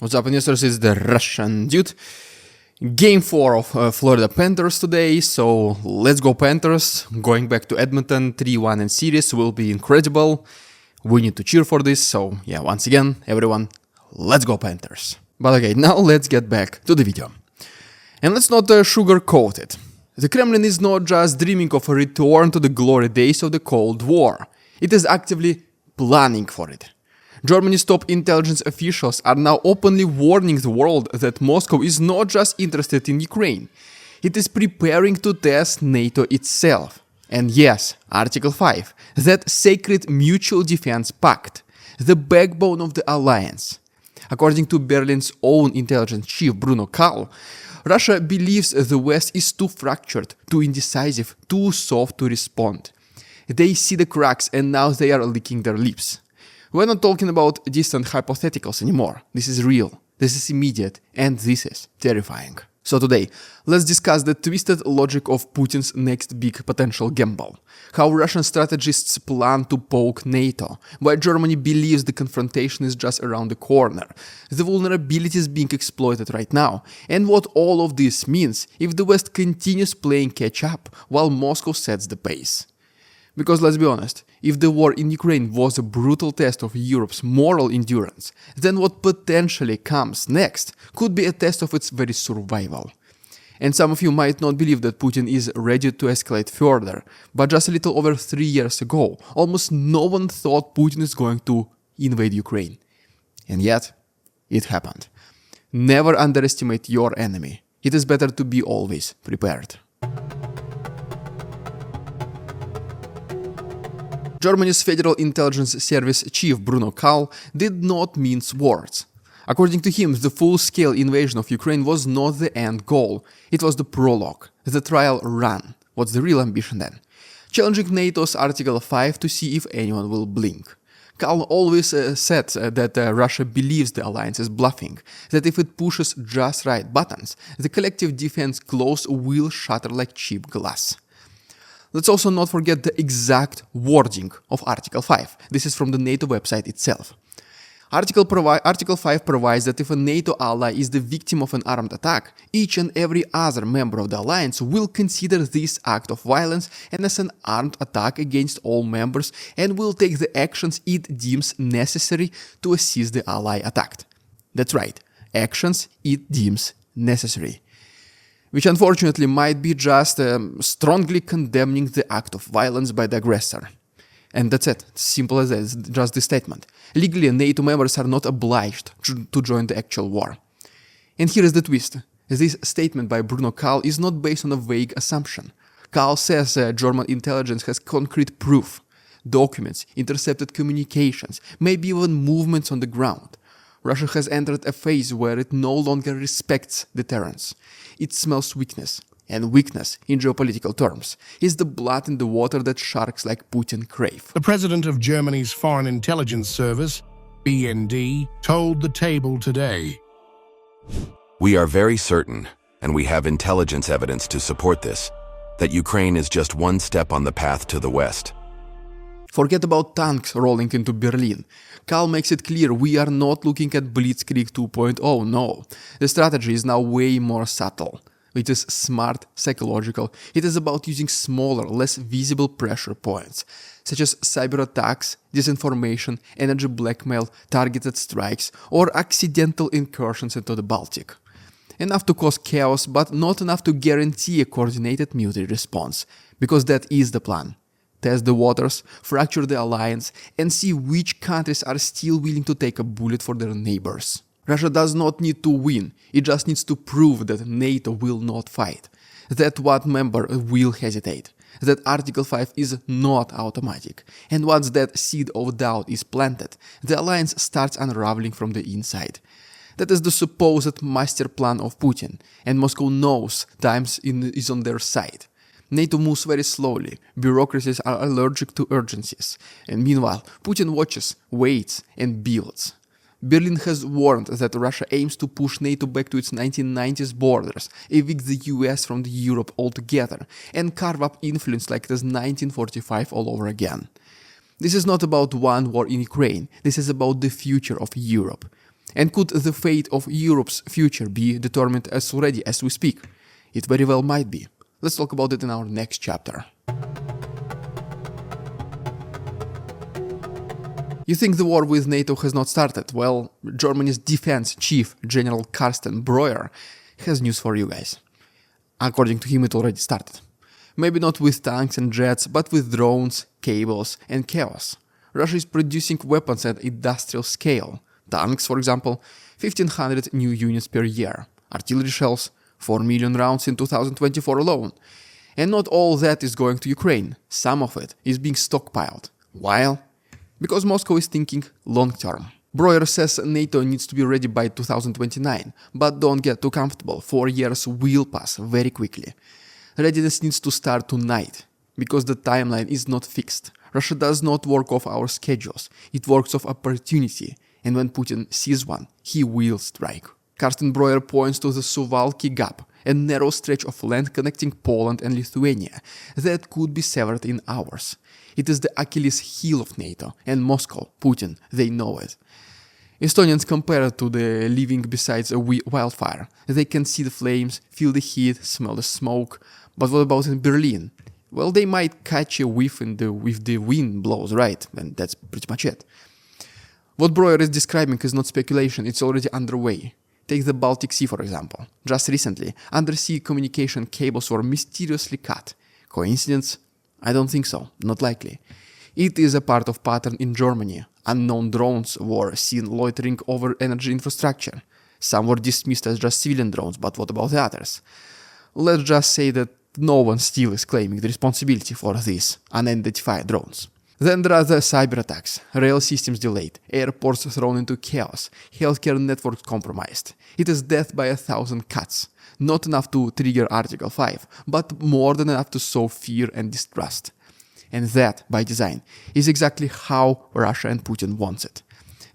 What's up, investors? It's the Russian dude. Game 4 of Florida Panthers today, so let's go Panthers. Going back to Edmonton, 3-1 in series will be incredible. We need to cheer for this, so yeah, once again, everyone, let's go Panthers. But okay, now let's get back to the video. And let's not sugarcoat it. The Kremlin is not just dreaming of a return to the glory days of the Cold War. It is actively planning for it. Germany's top intelligence officials are now openly warning the world that Moscow is not just interested in Ukraine. It is preparing to test NATO itself. And yes, Article 5, that sacred mutual defense pact, the backbone of the alliance. According to Berlin's own intelligence chief Bruno Kahl, Russia believes the West is too fractured, too indecisive, too soft to respond. They see the cracks and now they are licking their lips. We're not talking about distant hypotheticals anymore. This is real, this is immediate, and this is terrifying. So today, let's discuss the twisted logic of Putin's next big potential gamble. How Russian strategists plan to poke NATO, why Germany believes the confrontation is just around the corner, the vulnerabilities being exploited right now, and what all of this means if the West continues playing catch-up while Moscow sets the pace. Because let's be honest, if the war in Ukraine was a brutal test of Europe's moral endurance, then what potentially comes next could be a test of its very survival. And some of you might not believe that Putin is ready to escalate further, but just a little over 3 years ago, almost no one thought Putin is going to invade Ukraine. And yet, it happened. Never underestimate your enemy. It is better to be always prepared. Germany's Federal Intelligence Service chief Bruno Kahl did not mince words. According to him, the full-scale invasion of Ukraine was not the end goal. It was the prologue, the trial run. What's the real ambition then? Challenging NATO's Article 5 to see if anyone will blink. Kahl always said that Russia believes the alliance is bluffing, that if it pushes just right buttons, the collective defense clause will shatter like cheap glass. Let's also not forget the exact wording of Article 5. This is from the NATO website itself. Article 5 provides that if a NATO ally is the victim of an armed attack, each and every other member of the alliance will consider this act of violence and as an armed attack against all members and will take the actions it deems necessary to assist the ally attacked. That's right, actions it deems necessary. Which unfortunately might be just strongly condemning the act of violence by the aggressor. And that's it, simple as that, it's just this statement. Legally, NATO members are not obliged to join the actual war. And here is the twist. This statement by Bruno Kahl is not based on a vague assumption. Kahl says German intelligence has concrete proof, documents, intercepted communications, maybe even movements on the ground. Russia has entered a phase where it no longer respects deterrence. It smells weakness, and weakness, in geopolitical terms, is the blood in the water that sharks like Putin crave. The president of Germany's Foreign Intelligence Service, BND, told the table today. We are very certain, and we have intelligence evidence to support this, that Ukraine is just one step on the path to the West. Forget about tanks rolling into Berlin. Kahl makes it clear we are not looking at Blitzkrieg 2.0, no. The strategy is now way more subtle. It is smart, psychological. It is about using smaller, less visible pressure points, such as cyberattacks, disinformation, energy blackmail, targeted strikes, or accidental incursions into the Baltic. Enough to cause chaos, but not enough to guarantee a coordinated military response, because that is the plan. Test the waters, fracture the alliance, and see which countries are still willing to take a bullet for their neighbors. Russia does not need to win, it just needs to prove that NATO will not fight, that one member will hesitate, that Article 5 is not automatic, and once that seed of doubt is planted, the alliance starts unraveling from the inside. That is the supposed master plan of Putin, and Moscow knows time is on their side. NATO moves very slowly, bureaucracies are allergic to urgencies, and meanwhile, Putin watches, waits, and builds. Berlin has warned that Russia aims to push NATO back to its 1990s borders, evict the US from Europe altogether, and carve up influence like it was 1945 all over again. This is not about one war in Ukraine, this is about the future of Europe. And could the fate of Europe's future be determined as already as we speak? It very well might be. Let's talk about it in our next chapter. You think the war with NATO has not started? Well, Germany's defense chief, General Carsten Breuer, has news for you guys. According to him, it already started. Maybe not with tanks and jets, but with drones, cables, and chaos. Russia is producing weapons at industrial scale. Tanks, for example, 1,500 new units per year. Artillery shells, 4 million rounds in 2024 alone. And not all that is going to Ukraine. Some of it is being stockpiled. Why? Because Moscow is thinking long term. Breuer says NATO needs to be ready by 2029, but don't get too comfortable, 4 years will pass very quickly. Readiness needs to start tonight, because the timeline is not fixed. Russia does not work off our schedules, it works off opportunity, and when Putin sees one, he will strike. Carsten Breuer points to the Suwalki Gap, a narrow stretch of land connecting Poland and Lithuania that could be severed in hours. It is the Achilles heel of NATO, and Moscow, Putin, they know it. Estonians compare it to the living beside a wildfire. They can see the flames, feel the heat, smell the smoke. But what about in Berlin? Well, they might catch a whiff if the wind blows, right? And that's pretty much it. What Breuer is describing is not speculation, it's already underway. Take the Baltic Sea, for example. Just recently, undersea communication cables were mysteriously cut. Coincidence? I don't think so, not likely. It is a part of pattern in Germany. Unknown drones were seen loitering over energy infrastructure. Some were dismissed as just civilian drones, but what about the others? Let's just say that no one still is claiming the responsibility for these unidentified drones. Then there are the cyberattacks, rail systems delayed, airports thrown into chaos, healthcare networks compromised. It is death by 1,000 cuts. Not enough to trigger Article 5, but more than enough to sow fear and distrust. And that, by design, is exactly how Russia and Putin wants it.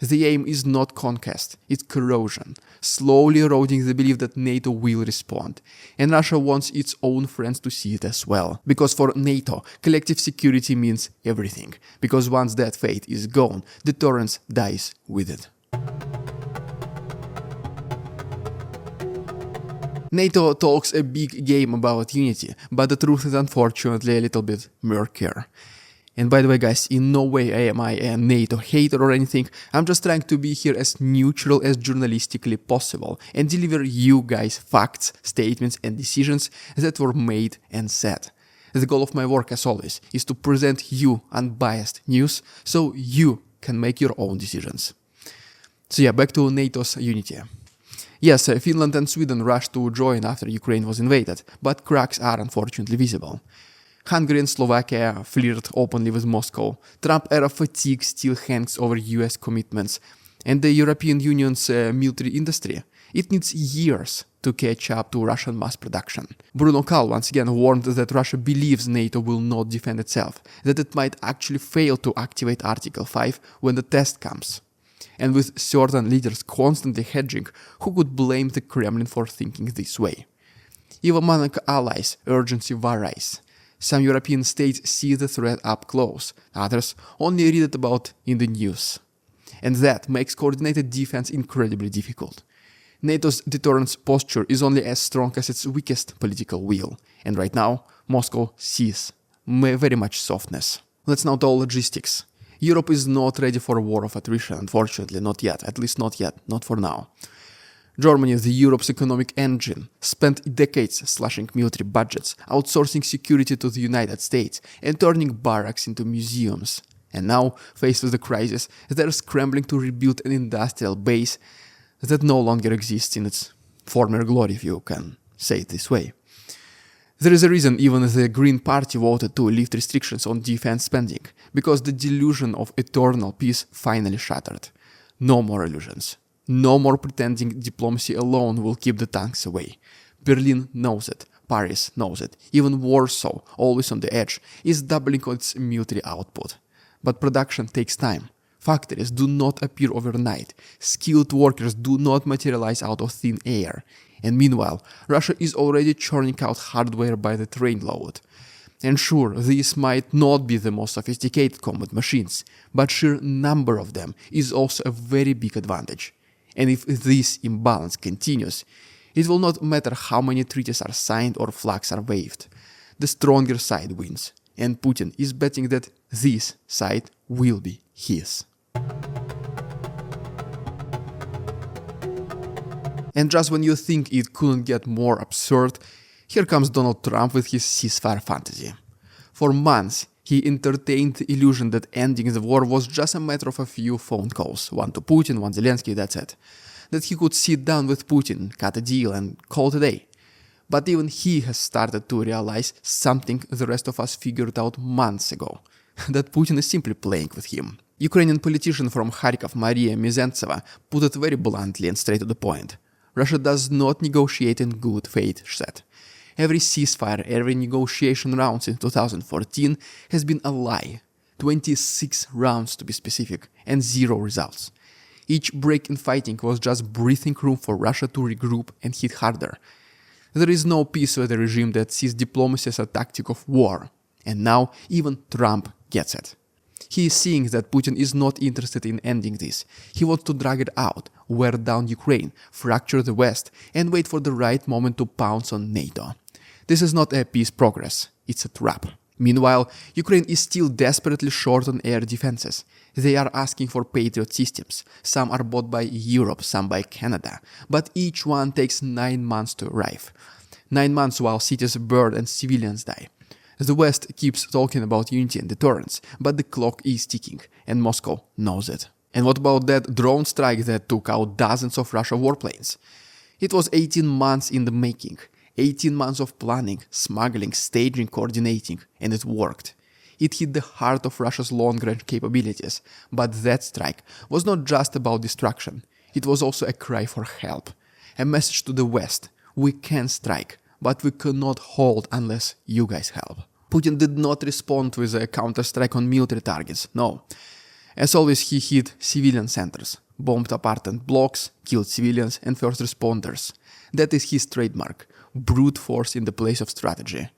The aim is not conquest, it's corrosion, slowly eroding the belief that NATO will respond. And Russia wants its own friends to see it as well. Because for NATO, collective security means everything. Because once that fate is gone, deterrence dies with it. NATO talks a big game about unity, but the truth is unfortunately a little bit murkier. And by the way guys, in no way am I a NATO hater or anything, I'm just trying to be here as neutral as journalistically possible and deliver you guys facts, statements and decisions that were made and said. The goal of my work, as always, is to present you unbiased news so you can make your own decisions. So yeah, back to NATO's unity. Yes, Finland and Sweden rushed to join after Ukraine was invaded, but cracks are unfortunately visible. Hungary and Slovakia flirt openly with Moscow, Trump-era fatigue still hangs over US commitments, and the European Union's military industry, it needs years to catch up to Russian mass production. Bruno Kahl once again warned that Russia believes NATO will not defend itself, that it might actually fail to activate Article 5 when the test comes. And with certain leaders constantly hedging, who could blame the Kremlin for thinking this way? Even among allies, urgency varies. Some European states see the threat up close, others only read it about in the news. And that makes coordinated defense incredibly difficult. NATO's deterrence posture is only as strong as its weakest political will, and right now, Moscow sees very much softness. Let's now talk logistics. Europe is not ready for a war of attrition, unfortunately, not yet, at least not yet, not for now. Germany, the Europe's economic engine, spent decades slashing military budgets, outsourcing security to the United States, and turning barracks into museums. And now, faced with the crisis, they're scrambling to rebuild an industrial base that no longer exists in its former glory, if you can say it this way. There is a reason even the Green Party voted to lift restrictions on defense spending, because the delusion of eternal peace finally shattered. No more illusions. No more pretending diplomacy alone will keep the tanks away. Berlin knows it, Paris knows it, even Warsaw, always on the edge, is doubling its military output. But production takes time. Factories do not appear overnight. Skilled workers do not materialize out of thin air. And meanwhile, Russia is already churning out hardware by the trainload. And sure, these might not be the most sophisticated combat machines, but sheer number of them is also a very big advantage. And if this imbalance continues, it will not matter how many treaties are signed or flags are waved. The stronger side wins, and Putin is betting that this side will be his. And just when you think it couldn't get more absurd, here comes Donald Trump with his ceasefire fantasy. For months, he entertained the illusion that ending the war was just a matter of a few phone calls, one to Putin, one Zelensky, that's it. That he could sit down with Putin, cut a deal, and call it a day. But even he has started to realize something the rest of us figured out months ago, that Putin is simply playing with him. Ukrainian politician from Kharkov, Maria Mizantseva, put it very bluntly and straight to the point. Russia does not negotiate in good faith, she said. Every ceasefire, every negotiation round since 2014 has been a lie. 26 rounds to be specific, and 0 results. Each break in fighting was just breathing room for Russia to regroup and hit harder. There is no peace with a regime that sees diplomacy as a tactic of war. And now even Trump gets it. He is seeing that Putin is not interested in ending this. He wants to drag it out, wear down Ukraine, fracture the West, and wait for the right moment to pounce on NATO. This is not a peace progress, it's a trap. Meanwhile, Ukraine is still desperately short on air defenses. They are asking for Patriot systems. Some are bought by Europe, some by Canada. But each one takes 9 months to arrive. 9 months while cities burn and civilians die. The West keeps talking about unity and deterrence, but the clock is ticking, and Moscow knows it. And what about that drone strike that took out dozens of Russian warplanes? It was 18 months in the making. 18 months of planning, smuggling, staging, coordinating, and it worked. It hit the heart of Russia's long-range capabilities, but that strike was not just about destruction. It was also a cry for help. A message to the West: we can strike, but we cannot hold unless you guys help. Putin did not respond with a counter-strike on military targets, no. As always, he hit civilian centers, bombed apartment blocks, killed civilians and first responders. That is his trademark. Brute force in the place of strategy.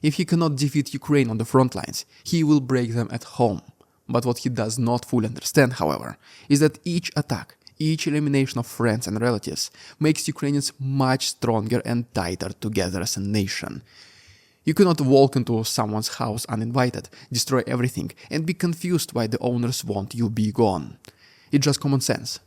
If he cannot defeat Ukraine on the front lines, he will break them at home. But what he does not fully understand, however, is that each attack, each elimination of friends and relatives makes Ukrainians much stronger and tighter together as a nation. You cannot walk into someone's house uninvited, destroy everything, and be confused why the owners want you be gone. It's just common sense.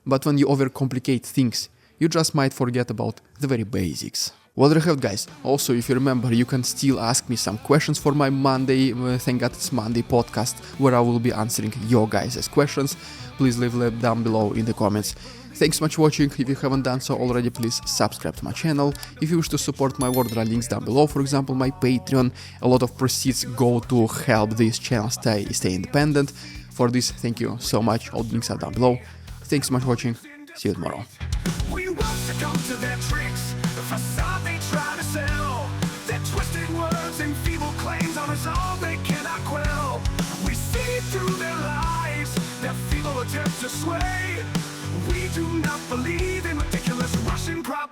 But when you overcomplicate things, you just might forget about the very basics. Well, there you have it, guys. Also, if you remember, you can still ask me some questions for my Monday, thank God it's Monday podcast, where I will be answering your guys' questions. Please leave them down below in the comments. Thanks so much for watching. If you haven't done so already, please subscribe to my channel. If you wish to support my work, there are links down below. For example, my Patreon. A lot of proceeds go to help this channel stay independent. For this, thank you so much. All the links are down below. Thanks so much for watching. See you tomorrow. We want to come to their tricks, the facade they try to sell, their twisted words and feeble claims on us all they cannot quell. We see through their lies, their feeble attempts to sway. We do not believe in ridiculous Russian pride.